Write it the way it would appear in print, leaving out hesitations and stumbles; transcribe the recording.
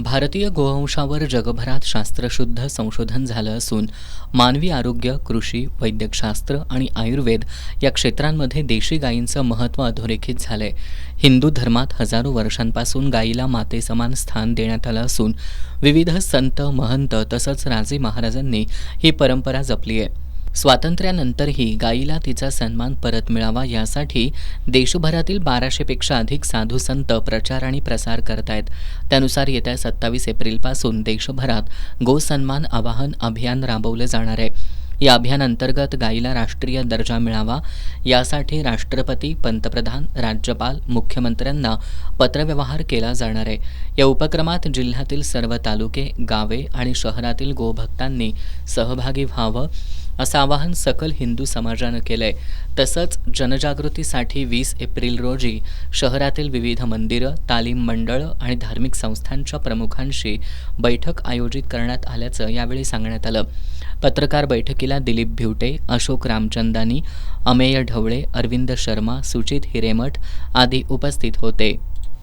भारतीय गोवंशावर जगभरात शास्त्रशुद्ध संशोधन झालं असून मानवी आरोग्य, कृषी, वैद्यकशास्त्र आणि आयुर्वेद या क्षेत्रांमध्ये देशी गायींचं महत्त्व अधोरेखित झालंय. हिंदू धर्मात हजारो वर्षांपासून गायीला मातेसमान स्थान देण्यात आलं असून विविध संत, महंत तसंच राजे महाराजांनी ही परंपरा जपली आहे. स्वातंत्र्यानंतरही गायीला तिचा सन्मान परत मिळावा यासाठी देशभरातील 1200पेक्षा अधिक साधू संत प्रचार आणि प्रसार करतायत. त्यानुसार येत्या 27 एप्रिलपासून देशभरात गोसन्मान आवाहन अभियान राबवलं जाणार आहे. या अभियानांतर्गत गायीला राष्ट्रीय दर्जा मिळावा यासाठी राष्ट्रपती, पंतप्रधान, राज्यपाल, मुख्यमंत्र्यांना पत्रव्यवहार केला जाणार आहे. या उपक्रमात जिल्ह्यातील सर्व तालुके, गावे आणि शहरातील गोभक्तांनी सहभागी व्हावं असं आवाहन सकल हिंदू समाजानं केलंय. तसंच जनजागृतीसाठी 20 एप्रिल रोजी शहरातील विविध मंदिरं, तालीम मंडळं आणि धार्मिक संस्थांच्या प्रमुखांशी बैठक आयोजित करण्यात आल्याचं यावेळी सांगण्यात आलं. पत्रकार बैठकीला दिलीप भिवटे, अशोक रामचंदानी, अमेय ढवळे, अरविंद शर्मा, सुचित हिरेमठ आदी उपस्थित होते.